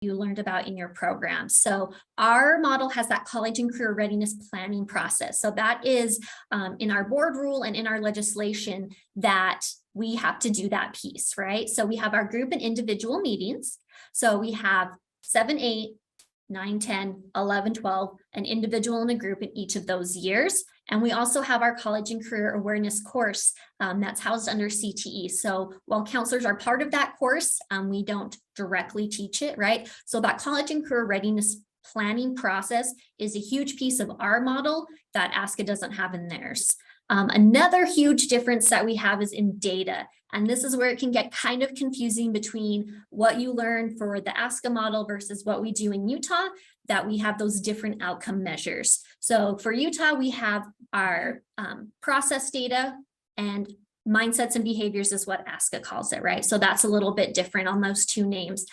you learned about in your program. So our model has that college and career readiness planning process. So that is in our board rule and in our legislation that we have to do that piece, right? So we have our group and individual meetings. So we have 7, 8, 9, 10, 11, 12, an individual and a group in each of those years. And we also have our college and career awareness course that's housed under CTE. So while counselors are part of that course, we don't directly teach it, right? So that college and career readiness planning process is a huge piece of our model that ASCA doesn't have in theirs. Another huge difference that we have is in data. And this is where it can get kind of confusing between what you learn for the ASCA model versus what we do in Utah, that we have those different outcome measures. So for Utah, we have our process data, and mindsets and behaviors is what ASCA calls it, right? So that's a little bit different on those two names.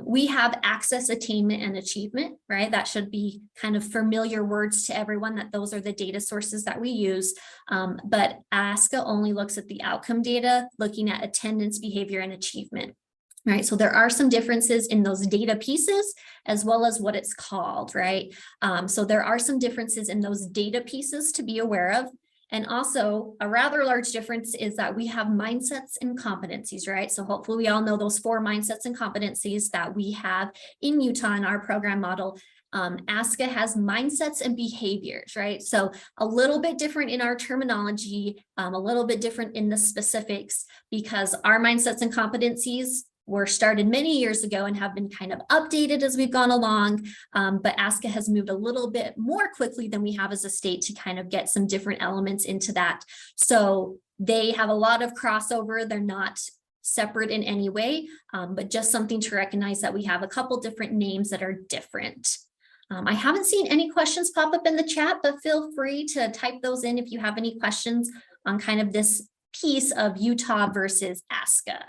We have access, attainment, and achievement, right? That should be kind of familiar words to everyone, that those are the data sources that we use. But ASCA only looks at the outcome data, looking at attendance, behavior, and achievement. Right, so there are some differences in those data pieces as well as what it's called, right? So there are some differences in those data pieces to be aware of. And also a rather large difference is that we have mindsets and competencies, right? So hopefully we all know those 4 mindsets and competencies that we have in Utah in our program model. ASCA has mindsets and behaviors, right? So a little bit different in our terminology, a little bit different in the specifics, because our mindsets and competencies were started many years ago and have been kind of updated as we've gone along. But ASCA has moved a little bit more quickly than we have as a state to kind of get some different elements into that. So they have a lot of crossover. They're not separate in any way, but just something to recognize that we have a couple different names that are different. I haven't seen any questions pop up in the chat, but feel free to type those in if you have any questions on kind of this piece of Utah versus ASCA.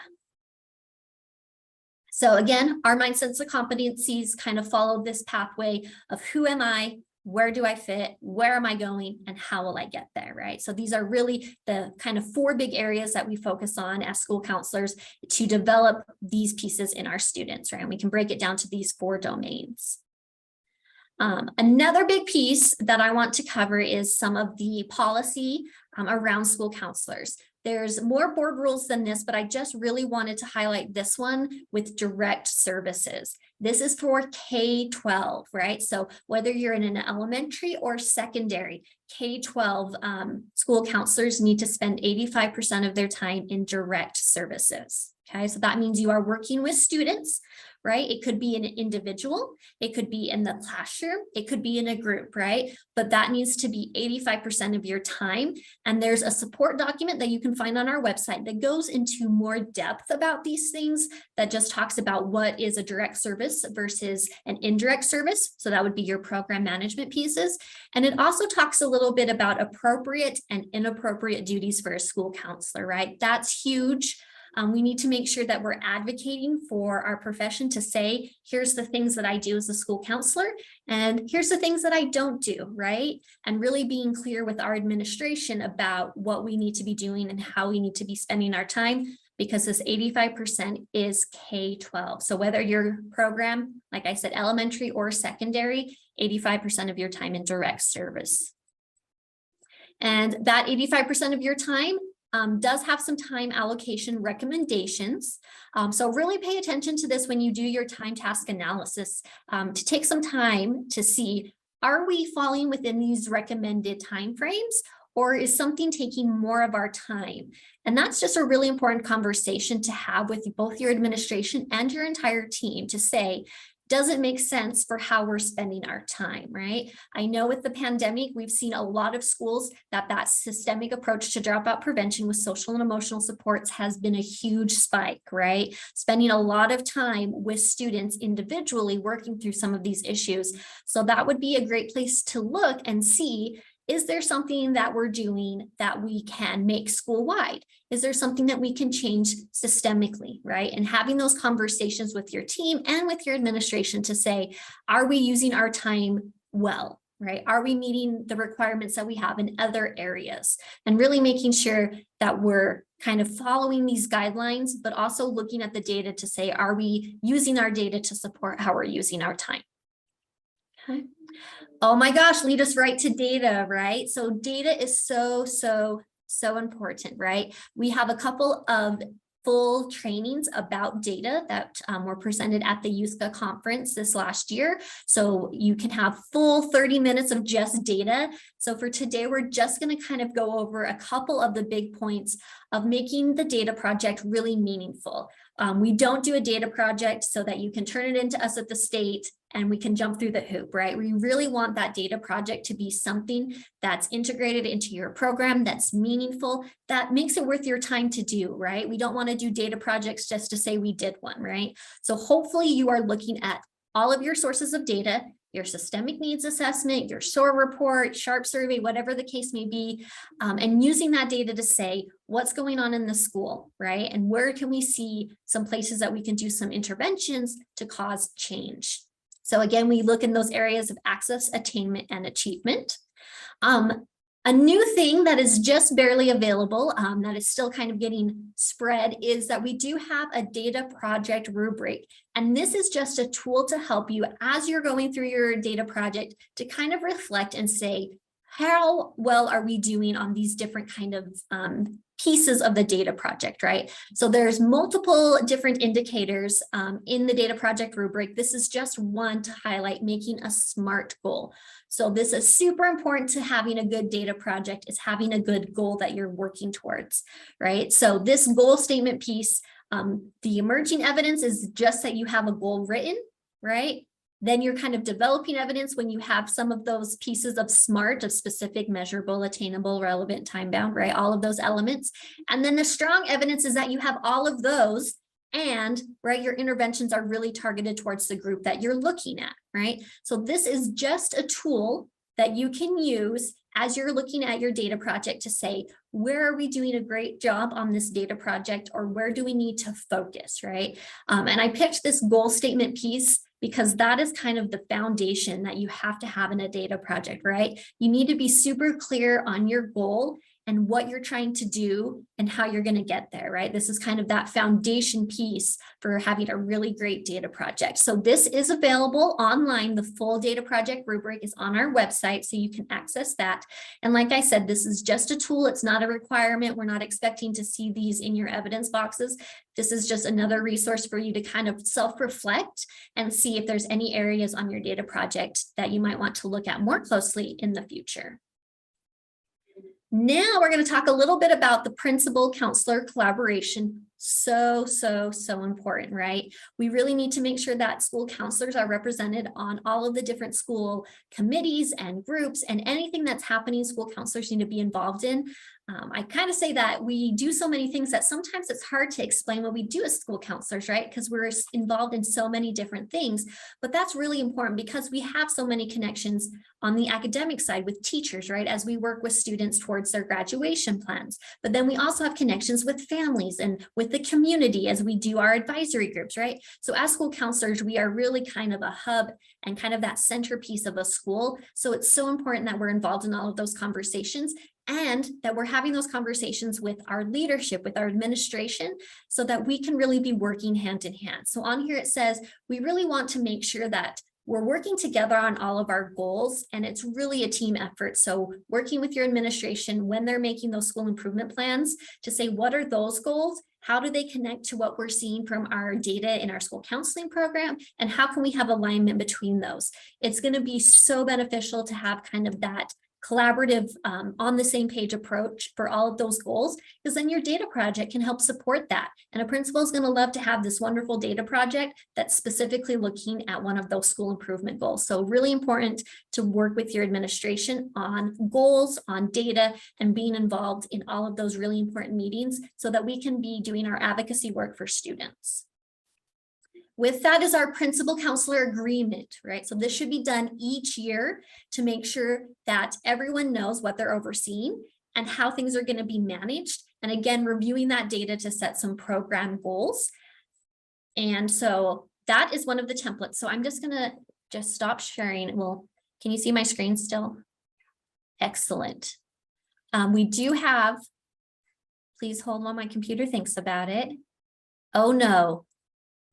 So again, our mindsets and competencies kind of follow this pathway of who am I, where do I fit, where am I going, and how will I get there, right? So these are really the kind of 4 big areas that we focus on as school counselors to develop these pieces in our students, right? And we can break it down to these 4 domains. Another big piece that I want to cover is some of the policy around school counselors. There's more board rules than this, but I just really wanted to highlight this one with direct services. This is for K-12, right? So whether you're in an elementary or secondary, K-12 school counselors need to spend 85% of their time in direct services. Okay, so that means you are working with students, right? It could be an individual, it could be in the classroom, it could be in a group, right? But that needs to be 85% of your time. And there's a support document that you can find on our website that goes into more depth about these things, that just talks about what is a direct service versus an indirect service. So that would be your program management pieces. And it also talks a little bit about appropriate and inappropriate duties for a school counselor, right? That's huge. We need to make sure that we're advocating for our profession to say, here's the things that I do as a school counselor, and here's the things that I don't do, right? And really being clear with our administration about what we need to be doing and how we need to be spending our time, because this 85% is K-12. So whether your program, like I said, elementary or secondary, 85% of your time in direct service. And that 85% of your time does have some time allocation recommendations. So really pay attention to this when you do your time task analysis, to take some time to see, are we falling within these recommended timeframes, or is something taking more of our time? And that's just a really important conversation to have with both your administration and your entire team, to say, does it make sense for how we're spending our time, right? I know with the pandemic, we've seen a lot of schools that systemic approach to dropout prevention with social and emotional supports has been a huge spike, right? Spending a lot of time with students individually working through some of these issues. So that would be a great place to look and see, is there something that we're doing that we can make school-wide? Is there something that we can change systemically, right? And having those conversations with your team and with your administration to say, are we using our time well? right? Are we meeting the requirements that we have in other areas? And really making sure that we're kind of following these guidelines, but also looking at the data to say, are we using our data to support how we're using our time? Okay. Oh my gosh, lead us right to data, right? So data is so important, right? We have a couple of full trainings about data that were presented at the USCA conference this last year. So you can have full 30 minutes of just data. So for today, we're just going to kind of go over a couple of the big points of making the data project really meaningful. We don't do a data project so that you can turn it into us at the state and we can jump through the hoop, right? We really want that data project to be something that's integrated into your program, that's meaningful, that makes it worth your time to do, right? We don't want to do data projects just to say we did one, right? So hopefully you are looking at all of your sources of data, your systemic needs assessment, your SOAR report, SHARP survey, whatever the case may be, and using that data to say what's going on in the school, right? And where can we see some places that we can do some interventions to cause change? So again, we look in those areas of access, attainment, and achievement. A new thing that is just barely available, that is still kind of getting spread, is that we do have a data project rubric. And this is just a tool to help you as you're going through your data project to kind of reflect and say, how well are we doing on these different kind of pieces of the data project, right? So there's multiple different indicators in the data project rubric. This is just one to highlight making a SMART goal. So this is super important to having a good data project, is having a good goal that you're working towards, right? So this goal statement piece, the emerging evidence is just that you have a goal written, right? Then you're kind of developing evidence when you have some of those pieces of SMART, of specific, measurable, attainable, relevant, time-bound, right? All of those elements. And then the strong evidence is that you have all of those and, right, your interventions are really targeted towards the group that you're looking at, right? So this is just a tool that you can use as you're looking at your data project to say, where are we doing a great job on this data project, or where do we need to focus, right? And I picked this goal statement piece because that is kind of the foundation that you have to have in a data project, right? You need to be super clear on your goal and what you're trying to do and how you're going to get there, right? This is kind of that foundation piece for having a really great data project. So this is available online. The full data project rubric is on our website, so you can access that. And like I said, this is just a tool. It's not a requirement. We're not expecting to see these in your evidence boxes. This is just another resource for you to kind of self-reflect and see if there's any areas on your data project that you might want to look at more closely in the future. Now we're going to talk a little bit about the principal-counselor collaboration. So important, right? We really need to make sure that school counselors are represented on all of the different school committees and groups, and anything that's happening, school counselors need to be involved in. I kind of say that we do so many things that sometimes it's hard to explain what we do as school counselors, right? Because we're involved in so many different things, but that's really important because we have so many connections on the academic side with teachers, right? As we work with students towards their graduation plans, but then we also have connections with families and with the community as we do our advisory groups, right? So as school counselors, we are really kind of a hub and kind of that centerpiece of a school. So it's so important that we're involved in all of those conversations, and that we're having those conversations with our leadership, with our administration, so that we can really be working hand in hand. So on here it says, we really want to make sure that we're working together on all of our goals, and it's really a team effort. So working with your administration when they're making those school improvement plans to say, what are those goals? How do they connect to what we're seeing from our data in our school counseling program? And how can we have alignment between those? It's going to be so beneficial to have kind of that collaborative on the same page approach for all of those goals, because then your data project can help support that. And a principal is going to love to have this wonderful data project that's specifically looking at one of those school improvement goals. So really important to work with your administration on goals, on data, and being involved in all of those really important meetings so that we can be doing our advocacy work for students. With that is our principal counselor agreement, right? So this should be done each year to make sure that everyone knows what they're overseeing and how things are going to be managed. And again, reviewing that data to set some program goals. And so that is one of the templates. So I'm just going to stop sharing. We'll Can you see my screen still? Excellent. We do have, please hold while my computer thinks about it. Oh no,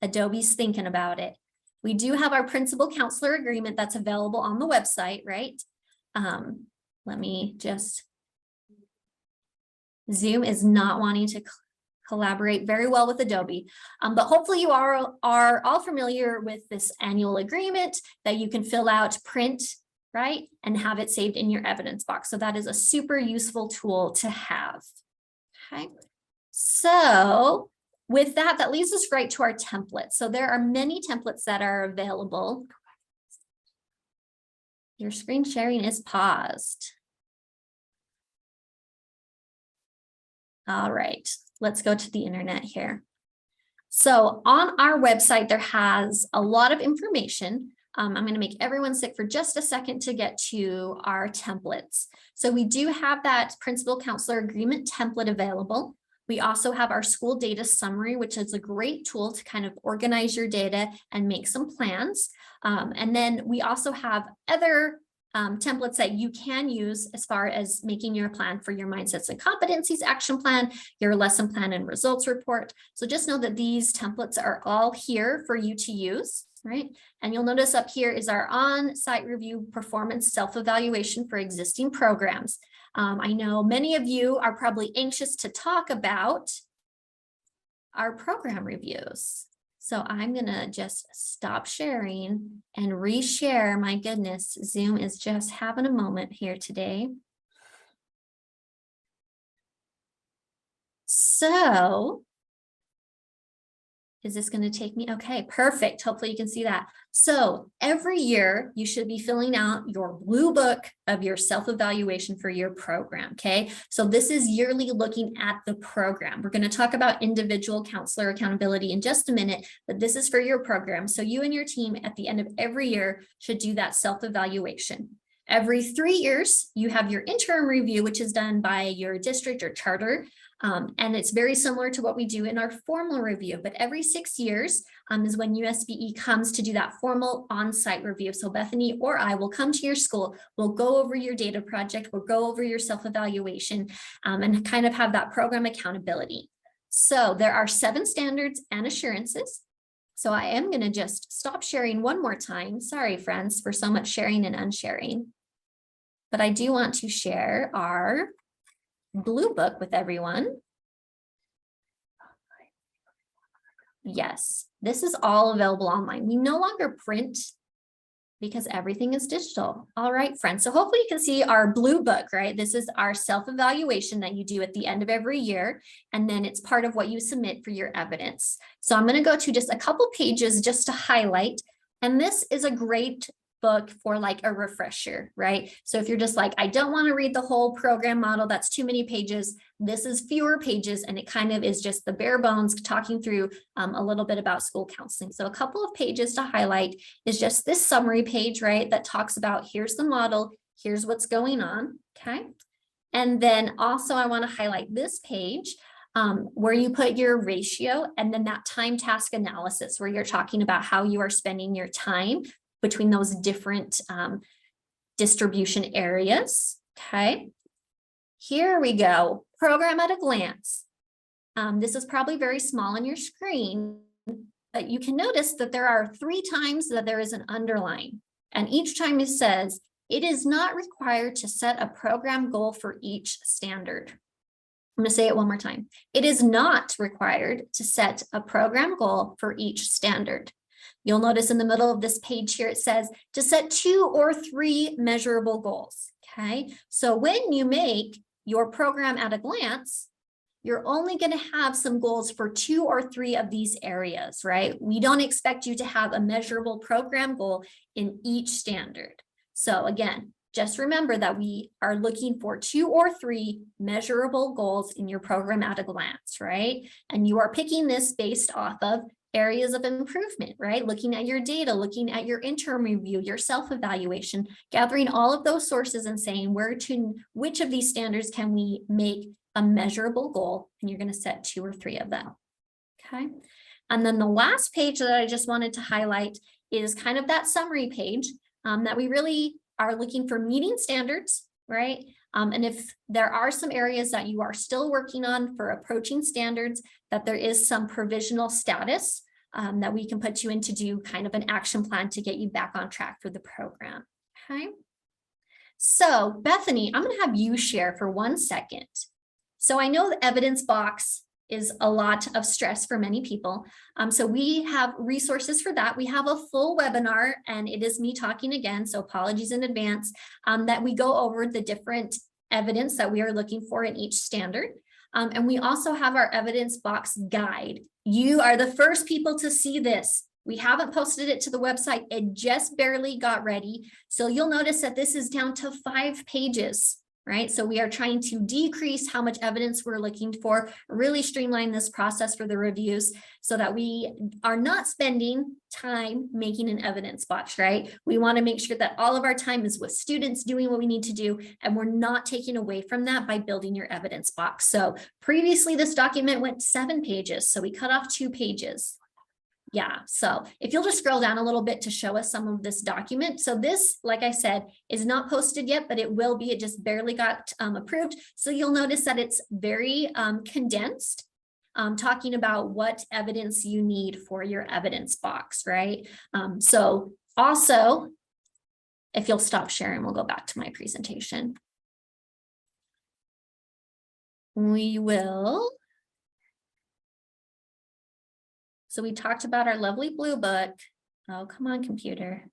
Adobe's thinking about it. We do have our principal counselor agreement that's available on the website, right? Let me just, Zoom is not wanting to collaborate very well with Adobe, but hopefully you are all familiar with this annual agreement that you can fill out, print, right? And have it saved in your evidence box. So that is a super useful tool to have, okay? So with that, that leads us right to our templates. So there are many templates that are available. Your screen sharing is paused. All right, let's go to the internet here. So on our website, there has a lot of information. I'm going to make everyone sit for just a second to get to our templates. So we do have that principal counselor agreement template available. We also have our school data summary, which is a great tool to kind of organize your data and make some plans. And then we also have other templates that you can use as far as making your plan for your mindsets and competencies action plan, your lesson plan and results report. So just know that these templates are all here for you to use, right? And you'll notice up here is our on-site review performance self-evaluation for existing programs. I know many of you are probably anxious to talk about our program reviews. So I'm gonna just stop sharing and reshare. My goodness, Zoom is just having a moment here today. So is this going to take me? Okay, perfect. Hopefully you can see that. So every year you should be filling out your blue book of your self-evaluation for your program. Okay, so this is yearly looking at the program. We're going to talk about individual counselor accountability in just a minute, but this is for your program. So you and your team at the end of every year should do that self-evaluation. Every 3 years, you have your interim review, which is done by your district or charter. And it's very similar to what we do in our formal review, but every 6 years is when USBE comes to do that formal on-site review. So Bethany or I will come to your school, we'll go over your data project, we'll go over your self-evaluation and kind of have that program accountability. So there are 7 standards and assurances. So I am going to just stop sharing one more time. Sorry, friends, for so much sharing and unsharing. But I do want to share our blue book with everyone. Yes, this is all available online. We no longer print because everything is digital. All right, friends. So hopefully you can see our blue book, right? This is our self-evaluation that you do at the end of every year. And then it's part of what you submit for your evidence. So I'm going to go to just a couple pages just to highlight. And this is a great book for like a refresher, right? So if you're just like, I don't want to read the whole program model, that's too many pages. This is fewer pages and it kind of is just the bare bones talking through a little bit about school counseling. So a couple of pages to highlight is just this summary page, right? That talks about here's the model, here's what's going on, okay? And then also I want to highlight this page where you put your ratio and then that time task analysis where you're talking about how you are spending your time between those different distribution areas, okay? Here we go, program at a glance. This is probably very small on your screen, but you can notice that there are 3 times that there is an underline. And each time it says, it is not required to set a program goal for each standard. I'm going to say it one more time. It is not required to set a program goal for each standard. You'll notice in the middle of this page here, it says to set 2 or 3 measurable goals, okay? So when you make your program at a glance, you're only going to have some goals for 2 or 3 of these areas, right? We don't expect you to have a measurable program goal in each standard. So again, just remember that we are looking for 2 or 3 measurable goals in your program at a glance, right? And you are picking this based off of areas of improvement, right? Looking at your data, looking at your interim review, your self-evaluation, gathering all of those sources and saying which of these standards can we make a measurable goal, and you're going to set 2 or 3 of them, okay? And then the last page that I just wanted to highlight is kind of that summary page that we really are looking for meeting standards, right? And if there are some areas that you are still working on for approaching standards, that there is some provisional status that we can put you in to do kind of an action plan to get you back on track for the program, okay? So Bethany, I'm gonna have you share for 1 second. So I know the evidence box is a lot of stress for many people. So we have resources for that. We have a full webinar, and it is me talking again, so apologies in advance, that we go over the different evidence that we are looking for in each standard. And we also have our evidence box guide. You are the first people to see this. We haven't posted it to the website. It just barely got ready. So you'll notice that this is down to 5 pages. Right? So we are trying to decrease how much evidence we're looking for, really streamline this process for the reviews so that we are not spending time making an evidence box, right? We want to make sure that all of our time is with students doing what we need to do, and we're not taking away from that by building your evidence box. So previously this document went 7 pages, so we cut off 2 pages. Yeah, so if you'll just scroll down a little bit to show us some of this document. So this, like I said, is not posted yet, but it will be. It just barely got approved. So you'll notice that it's very condensed, talking about what evidence you need for your evidence box, right? So also, if you'll stop sharing, we'll go back to my presentation. We will. So we talked about our lovely blue book. Oh, come on, computer.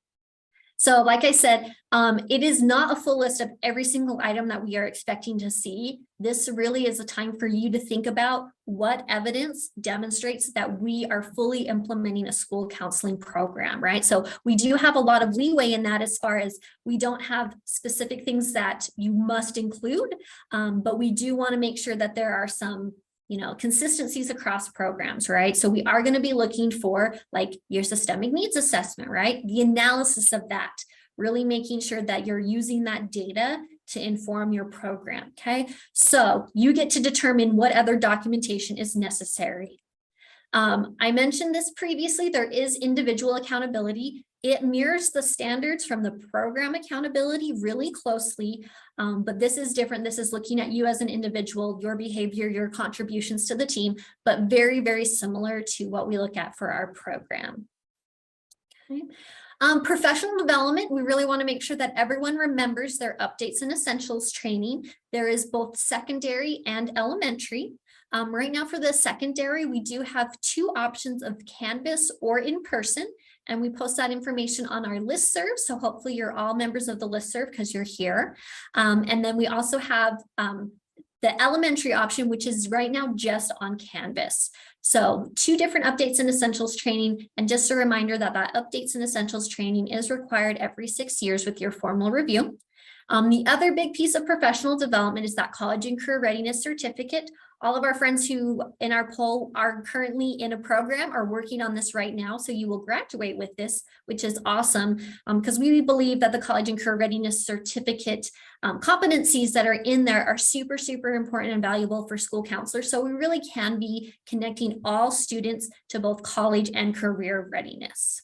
So like I said, it is not a full list of every single item that we are expecting to see. This really is a time for you to think about what evidence demonstrates that we are fully implementing a school counseling program, right? So we do have a lot of leeway in that as far as we don't have specific things that you must include, but we do want to make sure that there are some consistencies across programs, right? So we are going to be looking for like your systemic needs assessment, right? The analysis of that, really making sure that you're using that data to inform your program, okay? So you get to determine what other documentation is necessary. I mentioned this previously, there is individual accountability. It mirrors the standards from the program accountability really closely, but this is different. This is looking at you as an individual, your behavior, your contributions to the team, but very, very similar to what we look at for our program. Okay. Professional development, we really want to make sure that everyone remembers their updates and essentials training. There is both secondary and elementary. Right now for the secondary, we do have 2 options of Canvas or in person, and we post that information on our listserv. So hopefully you're all members of the listserv because you're here. And then we also have the elementary option, which is right now just on Canvas. So 2 different updates and essentials training. And just a reminder that that updates and essentials training is required every 6 years with your formal review. The other big piece of professional development is that college and career readiness certificate. All of our friends who in our poll are currently in a program are working on this right now. So you will graduate with this, which is awesome because we believe that the college and career readiness certificate competencies that are in there are super, super important and valuable for school counselors. So we really can be connecting all students to both college and career readiness.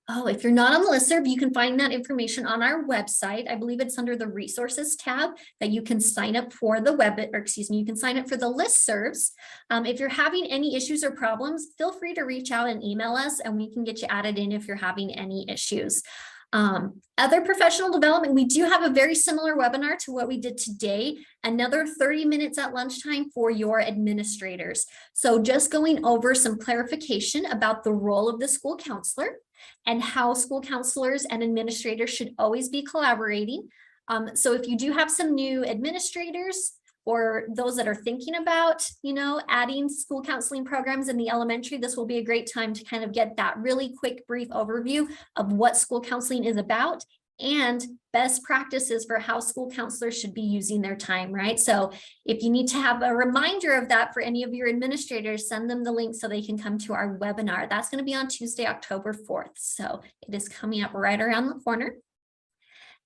Oh, if you're not on the listserv, you can find that information on our website. I believe it's under the resources tab that you can sign up for the you can sign up for the listservs. If you're having any issues or problems, feel free to reach out and email us and we can get you added in if you're having any issues. Other professional development, we do have a very similar webinar to what we did today, another 30 minutes at lunchtime for your administrators. So just going over some clarification about the role of the school counselor and how school counselors and administrators should always be collaborating. So if you do have some new administrators or those that are thinking about, adding school counseling programs in the elementary, this will be a great time to kind of get that really quick, brief overview of what school counseling is about and best practices for how school counselors should be using their time, right? So if you need to have a reminder of that for any of your administrators, send them the link so they can come to our webinar. That's going to be on Tuesday, October 4th. So it is coming up right around the corner.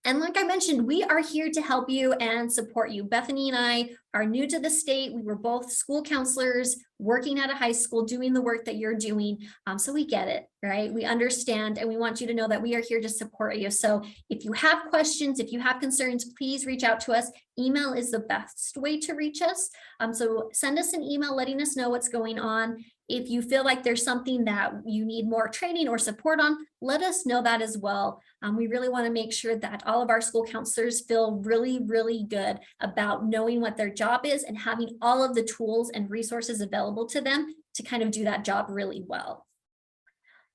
And like I mentioned, we are here to help you and support you. Bethany and I are new to the state. We were both school counselors working at a high school, doing the work that you're doing. So we get it, right? We understand, and we want you to know that we are here to support you. So if you have questions, if you have concerns, please reach out to us. Email is the best way to reach us. So send us an email letting us know what's going on. If you feel like there's something that you need more training or support on, let us know that as well. We really want to make sure that all of our school counselors feel really, really good about knowing what their job is and having all of the tools and resources available to them to kind of do that job really well.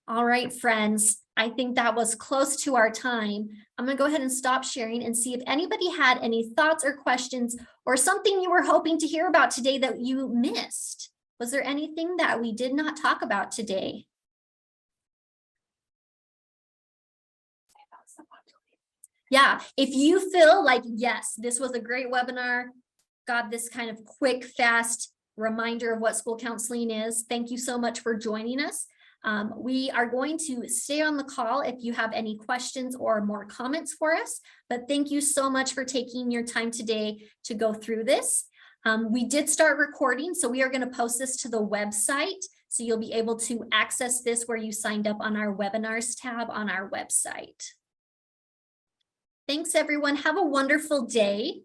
All right, friends, I think that was close to our time. I'm going to go ahead and stop sharing and see if anybody had any thoughts or questions or something you were hoping to hear about today that you missed. Was there anything that we did not talk about today? Yeah, if you feel like, yes, this was a great webinar, got this kind of quick, fast reminder of what school counseling is, thank you so much for joining us. We are going to stay on the call if you have any questions or more comments for us, but thank you so much for taking your time today to go through this. We did start recording, so we are going to post this to the website. So you'll be able to access this where you signed up on our webinars tab on our website. Thanks, everyone. Have a wonderful day.